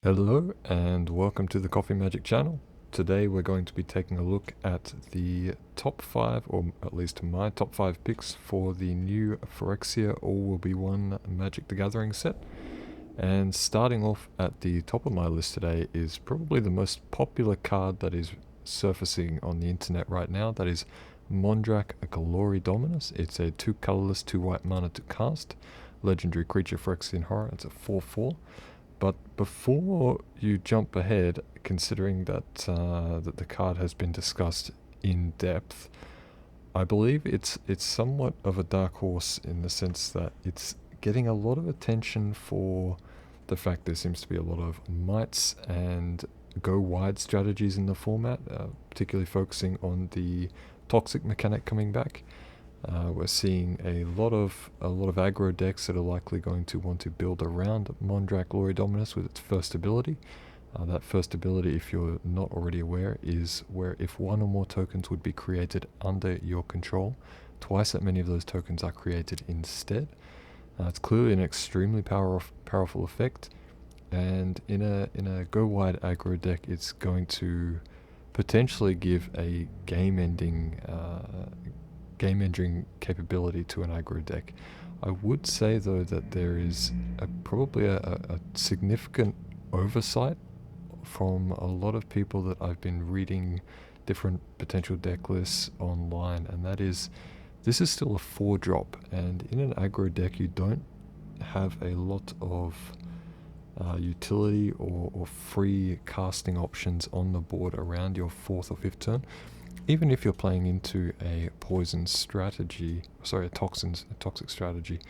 Hello and welcome to the CoffeeMTG channel. Today we're going to be taking a look at the top 5, or at least my top 5 picks for the new Phyrexia All Will Be One Magic the Gathering set. And starting off at the top of my list today is probably the most popular card that is surfacing on the internet right now. That is Mondrak, a Glory Dominus. It's a 2 colorless, 2 white mana to cast. Legendary creature Phyrexian Horror. It's a 4/4. But before you jump ahead, considering that that the card has been discussed in depth, I believe it's somewhat of a dark horse in the sense that it's getting a lot of attention for the fact there seems to be a lot of mites and go wide strategies in the format, particularly focusing on the toxic mechanic coming back. We're seeing a lot of aggro decks that are likely going to want to build around Mondrak Glory Dominus with its first ability. That first ability, if you're not already aware, is where if one or more tokens would be created under your control, twice that many of those tokens are created instead. It's clearly an extremely powerful effect, and in a go wide aggro deck, it's going to potentially give a game-ending capability to an aggro deck. I would say though that there is probably a significant oversight from a lot of people that I've been reading different potential deck lists online, and that is this is still a 4-drop, and in an aggro deck you don't have a lot of utility or free casting options on the board around your 4th or 5th turn. Even if you're playing into a poison strategy, a toxic strategy,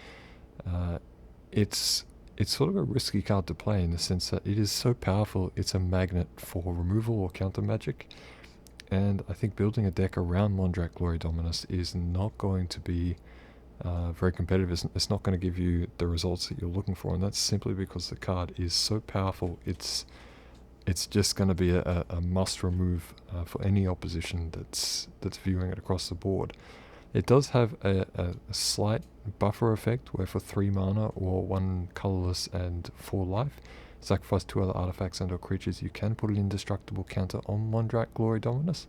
it's sort of a risky card to play in the sense that it is so powerful. It's a magnet for removal or counter magic, and I think building a deck around Mondrak Glory Dominus is not going to be very competitive. It's not going to give you the results that you're looking for, and that's simply because the card is so powerful. It's just going to be a must remove for any opposition that's viewing it across the board. It does have a slight buffer effect where for 3 mana or 1 colorless and 4 life, sacrifice 2 other artifacts and or creatures, you can put an indestructible counter on Mondrak Glory Dominus.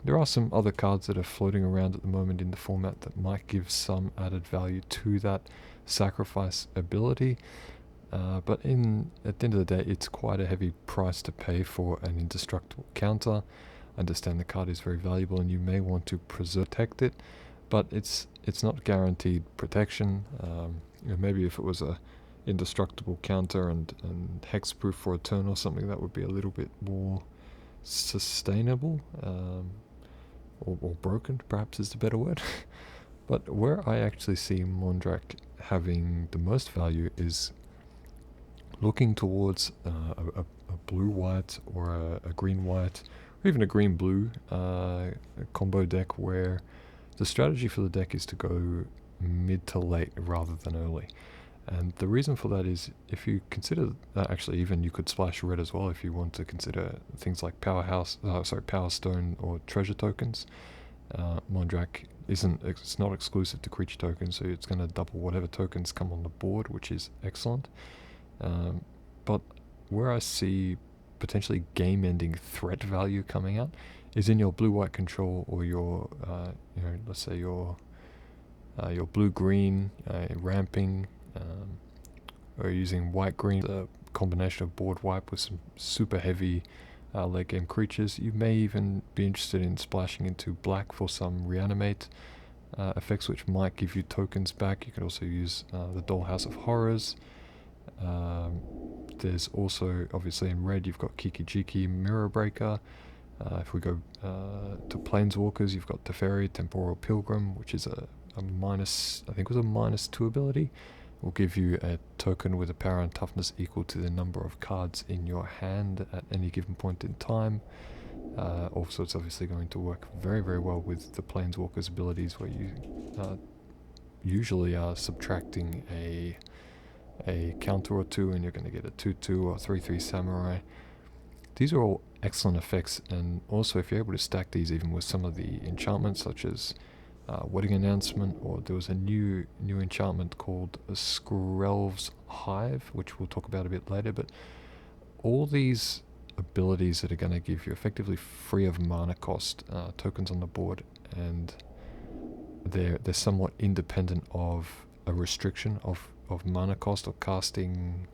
There are some other cards that are floating around at the moment in the format that might give some added value to that sacrifice ability. But at the end of the day, it's quite a heavy price to pay for an indestructible counter. I understand the card is very valuable and you may want to protect it, but it's not guaranteed protection. Maybe if it was a indestructible counter and hexproof for a turn or something, that would be a little bit more sustainable, or broken perhaps is the better word. But where I actually see Mondrak having the most value is looking towards a blue-white or a green-white, or even a green-blue combo deck where the strategy for the deck is to go mid to late rather than early. And the reason for that is if you consider, actually even you could splash red as well if you want to consider things like Power Stone or treasure tokens. Mondrak it's not exclusive to creature tokens, so it's going to double whatever tokens come on the board, which is excellent. But where I see potentially game-ending threat value coming out is in your blue-white control, or your, let's say your blue-green ramping, or using white-green, a combination of board wipe with some super heavy late-game creatures. You may even be interested in splashing into black for some reanimate effects, which might give you tokens back. You could also use the Dollhouse of Horrors. There's also, obviously in red, you've got Kiki Jiki, Mirror Breaker. If we go to Planeswalkers, you've got Teferi, Temporal Pilgrim, which is a minus, I think it was a -2 ability. Will give you a token with a power and toughness equal to the number of cards in your hand at any given point in time. Also, it's obviously going to work very, very well with the Planeswalkers abilities, where you usually are subtracting a counter or 2 and you're going to get a 2/2 or 3/3 samurai. These are all excellent effects, and also if you're able to stack these even with some of the enchantments such as Wedding Announcement, or there was a new enchantment called Skrelv's Hive, which we'll talk about a bit later, but all these abilities that are going to give you effectively free of mana cost tokens on the board, and they're somewhat independent of a restriction of mana cost or casting,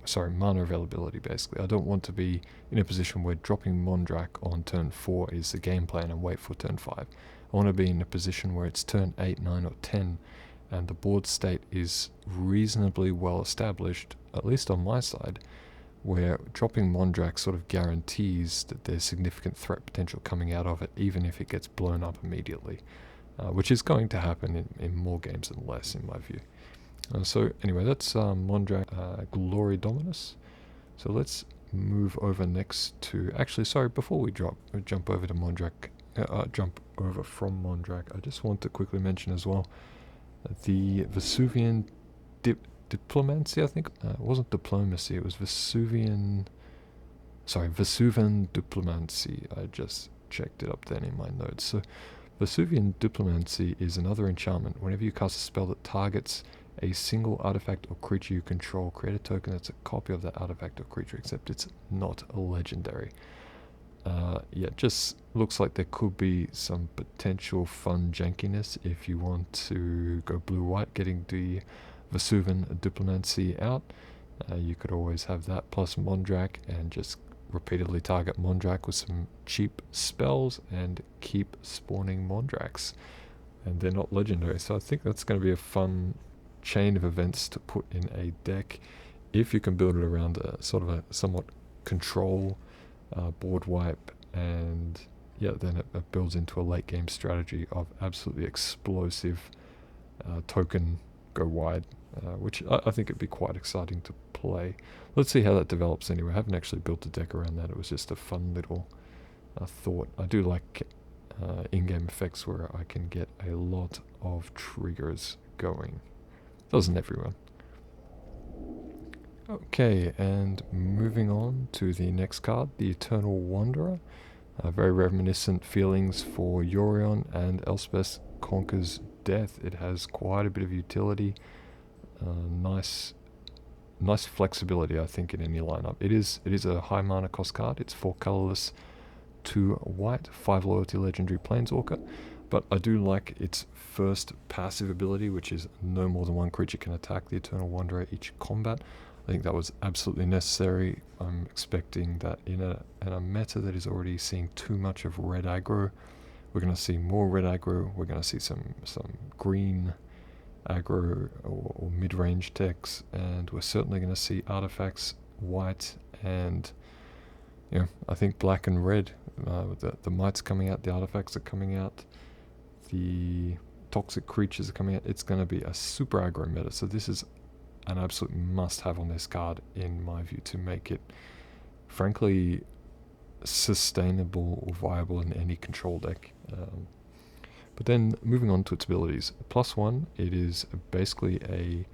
sorry, mana availability basically. I don't want to be in a position where dropping Mondrak on turn 4 is the game plan and wait for turn 5. I want to be in a position where it's turn 8, 9 or 10 and the board state is reasonably well established, at least on my side, where dropping Mondrak sort of guarantees that there's significant threat potential coming out of it, even if it gets blown up immediately, which is going to happen in more games than less, in my view. So anyway, that's Mondrak Glory Dominus. So let's move over next to, actually, sorry, before we jump over to Mondrak, jump over from Mondrak, I just want to quickly mention as well the Vesuvian Diplomancy, I think. It wasn't diplomacy, it was Vesuvian Diplomancy. I just checked it up then in my notes. So Vesuvian Diplomancy is another enchantment. Whenever you cast a spell that targets a single artifact or creature you control, create a token that's a copy of that artifact or creature, except it's not a legendary. Yeah, just looks like there could be some potential fun jankiness if you want to go blue-white, getting the Vesuvian Diplomancy out. You could always have that plus Mondrak and just repeatedly target Mondrak with some cheap spells and keep spawning Mondraks. And they're not legendary, so I think that's going to be a fun chain of events to put in a deck if you can build it around a sort of a somewhat control board wipe, and yeah, then it builds into a late game strategy of absolutely explosive token go wide, which I think it'd be quite exciting to play. Let's see how that develops anyway. I haven't actually built a deck around that. It was just a fun little thought. I do like in-game effects where I can get a lot of triggers going. Doesn't everyone? Okay, and moving on to the next card, the Eternal Wanderer. Very reminiscent feelings for Yorion and Elspeth Conquers Death. It has quite a bit of utility, nice flexibility, I think, in any lineup. It is a high mana cost card. It's 4 colorless, 2 white, 5 loyalty legendary planeswalker. But I do like its first passive ability, which is no more than one creature can attack the Eternal Wanderer each combat. I think that was absolutely necessary. I'm expecting that in a meta that is already seeing too much of red aggro, we're going to see more red aggro. We're going to see some green aggro or mid-range decks, and we're certainly going to see artifacts white and, you know, I think black and red. The mites coming out, the artifacts are coming out, the toxic creatures are coming out. It's going to be a super aggro meta, so this is an absolute must-have on this card, in my view, to make it, frankly, sustainable or viable in any control deck. But then moving on to its abilities. +1, it is basically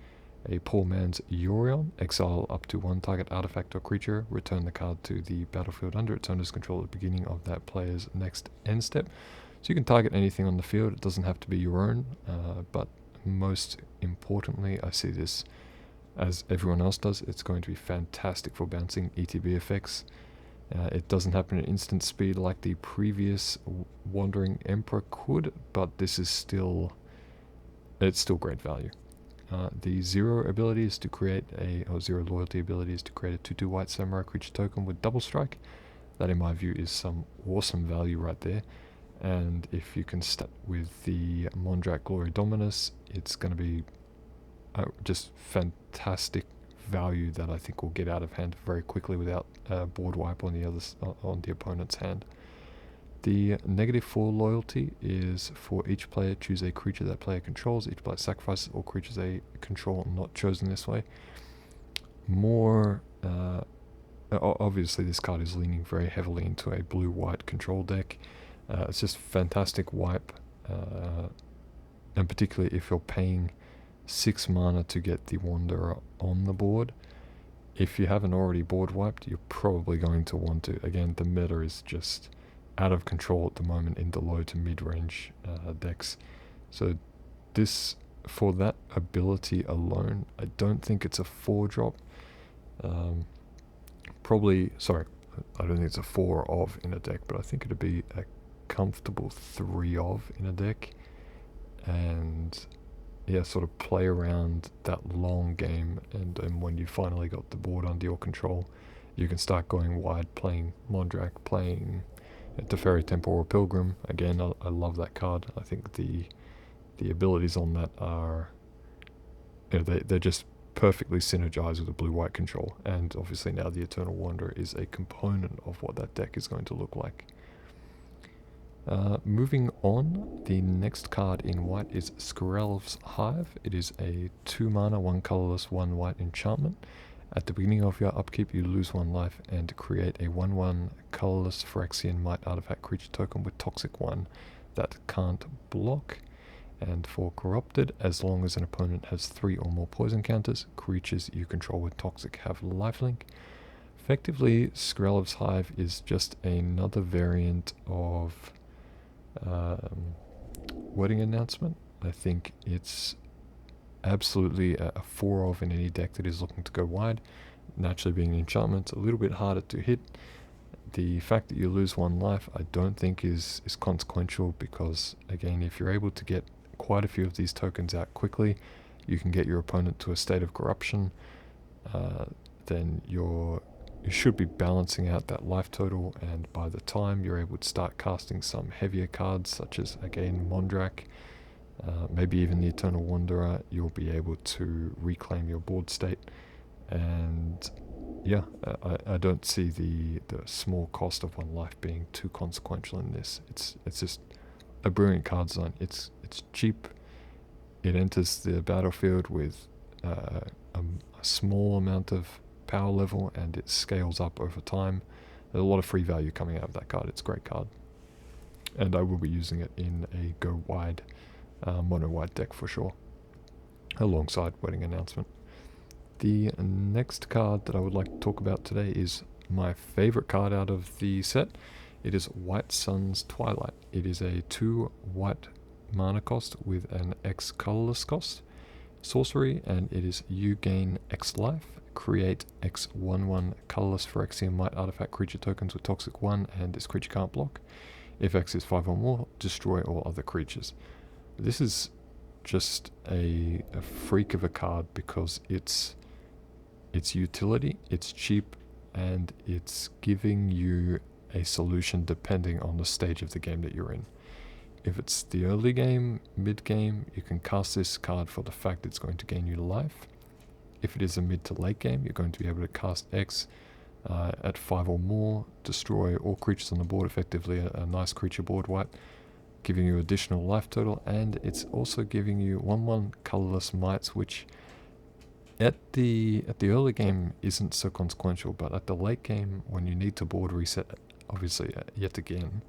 a poor man's Yorion. Exile up to 1 target artifact or creature. Return the card to the battlefield under its owner's control at the beginning of that player's next end step. So you can target anything on the field. It doesn't have to be your own, but most importantly, I see this as everyone else does. It's going to be fantastic for bouncing ETB effects. It doesn't happen at instant speed like the previous Wandering Emperor could, but this is still great value. The 0 ability is to create or 0 loyalty ability is to create a 2/2 white samurai creature token with double strike. That, in my view, is some awesome value right there. And if you can start with the Mondrak Glory Dominus, it's going to be just fantastic value that I think will get out of hand very quickly without board wipe on the opponent's hand. The -4 loyalty is for each player choose a creature that player controls. Each player sacrifices all creatures they control not chosen this way. More obviously this card is leaning very heavily into a blue-white control deck. It's just fantastic wipe, and particularly if you're paying 6 mana to get the Wanderer on the board. If you haven't already board wiped, you're probably going to want to. Again, the meta is just out of control at the moment in the low to mid-range decks. So this, for that ability alone, I don't think it's a 4-drop. Probably, sorry, I don't think it's a 4 of in a deck, but I think it'd be a comfortable 3 of in a deck. And yeah, sort of play around that long game, and when you finally got the board under your control, you can start going wide, playing Mondrak, playing Teferi Temporal Pilgrim. Again, I love that card. I think the abilities on that are, they're just perfectly synergized with the blue-white control, and obviously now the Eternal Wanderer is a component of what that deck is going to look like. Moving on, the next card in white is Skrelv's Hive. It is a 2 mana, 1 colorless, 1 white enchantment. At the beginning of your upkeep, you lose 1 life and create a 1/1 colorless Phyrexian Might artifact creature token with Toxic 1 that can't block. And for Corrupted, as long as an opponent has 3 or more poison counters, creatures you control with Toxic have lifelink. Effectively, Skrelv's Hive is just another variant of Wedding Announcement. I think it's absolutely a 4 of in any deck that is looking to go wide. Naturally, being an enchantment, it's a little bit harder to hit. The fact that you lose 1 life I don't think is consequential, because again, if you're able to get quite a few of these tokens out quickly, you can get your opponent to a state of corruption, then you should be balancing out that life total, and by the time you're able to start casting some heavier cards such as, again, Mondrak, maybe even the Eternal Wanderer, you'll be able to reclaim your board state. And yeah, I don't see the small cost of 1 life being too consequential in this. It's just a brilliant card design. It's cheap. It enters the battlefield with a small amount of power level, and it scales up over time. There's a lot of free value coming out of that card. It's a great card, and I will be using it in a go wide mono white deck for sure, alongside Wedding Announcement. The next card that I would like to talk about today is my favorite card out of the set. It is White Sun's Twilight. It is a 2 white mana cost with an X colorless cost sorcery, and it is you gain X life, create X 1/1 colorless Phyrexian Might artifact creature tokens with Toxic 1, and this creature can't block. If X is 5 or more, destroy all other creatures. This is just a freak of a card, because it's utility, it's cheap, and it's giving you a solution depending on the stage of the game that you're in. If it's the early game, mid game, you can cast this card for the fact it's going to gain you life. If it is a mid to late game, you're going to be able to cast X at 5 or more, destroy all creatures on the board, effectively a nice creature board wipe, giving you additional life total, and it's also giving you 1/1 colorless mites, which at the early game isn't so consequential, but at the late game, when you need to board reset, obviously yet again,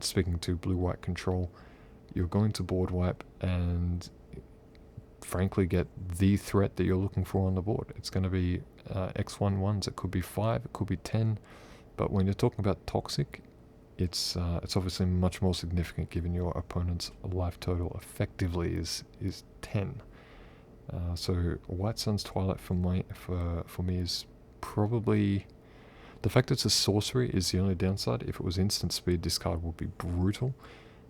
speaking to blue-white control, you're going to board wipe and frankly get the threat that you're looking for on the board. It's going to be X1/1s, it could be 5, it could be 10, but when you're talking about toxic, it's obviously much more significant, given your opponent's life total effectively is 10. So White Sun's Twilight for me is probably, the fact it's a sorcery is the only downside. If it was instant speed, this card would be brutal.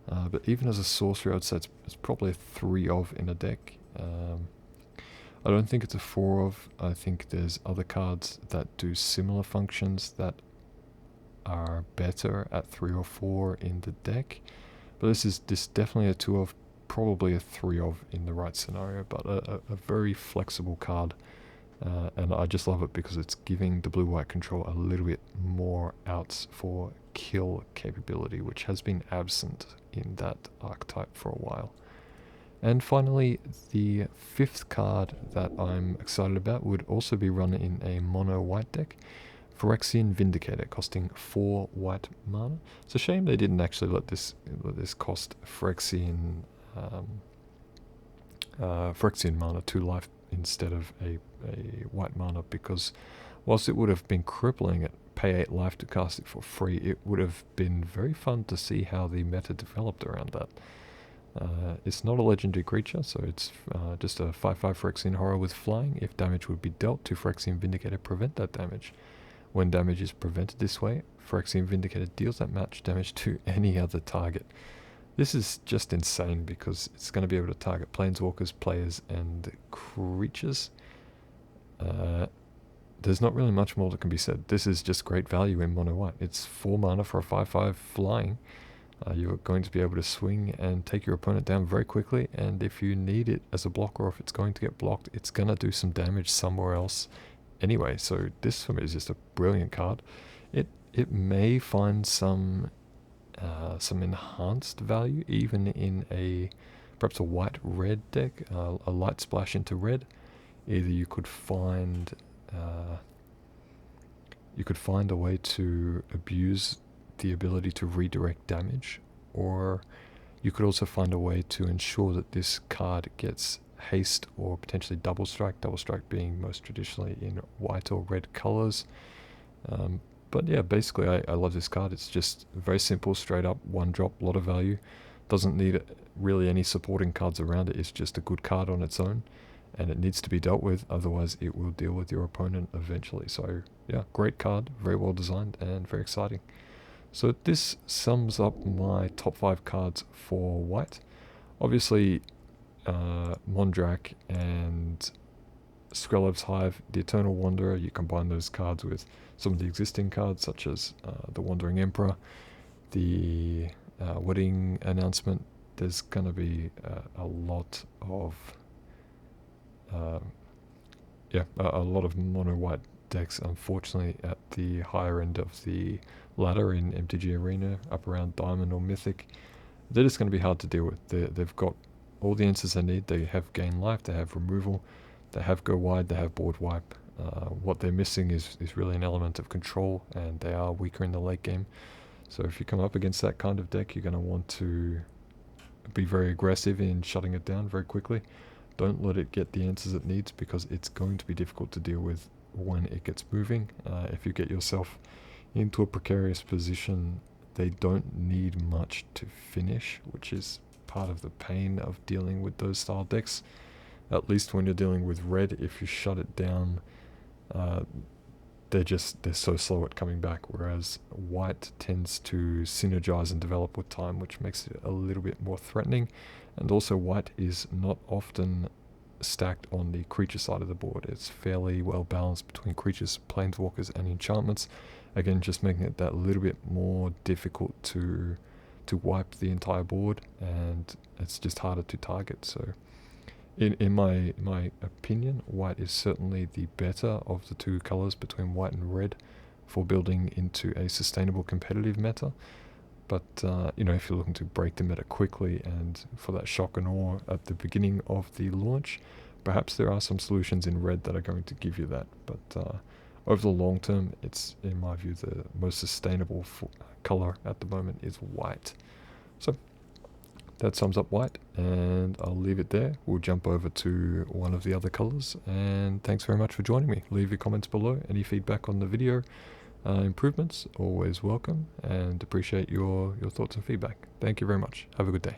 But even as a sorcery, I'd say it's probably a 3 of in a deck. I don't think it's a 4 of. I think there's other cards that do similar functions that are better at 3 or 4 in the deck. But this is definitely a 2 of, probably a 3 of in the right scenario, but a very flexible card. And I just love it because it's giving the blue-white control a little bit more outs for kill capability, which has been absent in that archetype for a while. And finally, the 5th card that I'm excited about would also be run in a mono-white deck. Phyrexian Vindicator, costing 4 white mana. It's a shame they didn't actually let this cost Phyrexian mana 2 life instead of a white mana, because whilst it would have been crippling at pay 8 life to cast it for free, it would have been very fun to see how the meta developed around that. It's not a legendary creature, so it's just a 5/5 Phyrexian Horror with flying. If damage would be dealt to Phyrexian Vindicator, prevent that damage. When damage is prevented this way, Phyrexian Vindicator deals that match damage to any other target. This is just insane because it's going to be able to target planeswalkers, players, and creatures. There's not really much more that can be said. This is just great value in mono white. It's 4 mana for a 5/5 flying. You're going to be able to swing and take your opponent down very quickly, and if you need it as a blocker, or if it's going to get blocked, it's going to do some damage somewhere else anyway. So this for me is just a brilliant card. It may find some enhanced value even in perhaps a white-red deck, a light splash into red. Either you could find a way to abuse the ability to redirect damage, or you could also find a way to ensure that this card gets haste or potentially double strike being most traditionally in white or red colors. But yeah, basically I love this card. It's just very simple, straight up, 1-drop, lot of value. Doesn't need really any supporting cards around it. It's just a good card on its own, and it needs to be dealt with, otherwise it will deal with your opponent eventually. So yeah, great card, very well designed, and very exciting. So this sums up my top 5 cards for white. Obviously, Mondrak and Skrelv's Hive, the Eternal Wanderer, you combine those cards with some of the existing cards, such as the Wandering Emperor, the Wedding Announcement. There's going to be a lot of mono white decks, unfortunately, at the higher end of the ladder in MTG Arena, up around Diamond or Mythic. They're just going to be hard to deal with. They've got all the answers they need. They have gain life, they have removal, they have go wide, they have board wipe. What they're missing is really an element of control, and they are weaker in the late game. So if you come up against that kind of deck, you're going to want to be very aggressive in shutting it down very quickly. Don't let it get the answers it needs, because it's going to be difficult to deal with when it gets moving. If you get yourself into a precarious position, they don't need much to finish, which is part of the pain of dealing with those style decks. At least when you're dealing with red, if you shut it down, they're so slow at coming back, whereas white tends to synergize and develop with time, which makes it a little bit more threatening. And also, white is not often stacked on the creature side of the board. It's fairly well balanced between creatures, planeswalkers, and enchantments. Again, just making it that little bit more difficult to wipe the entire board, and it's just harder to target. So in my opinion, white is certainly the better of the two colors between white and red for building into a sustainable competitive meta. But if you're looking to break the meta quickly and for that shock and awe at the beginning of the launch, perhaps there are some solutions in red that are going to give you that. But over the long term, it's, in my view, the most sustainable color at the moment is white. So that sums up white, and I'll leave it there. We'll jump over to one of the other colors, and thanks very much for joining me. Leave your comments below. Any feedback on the video, improvements, always welcome, and appreciate your thoughts and feedback. Thank you very much. Have a good day.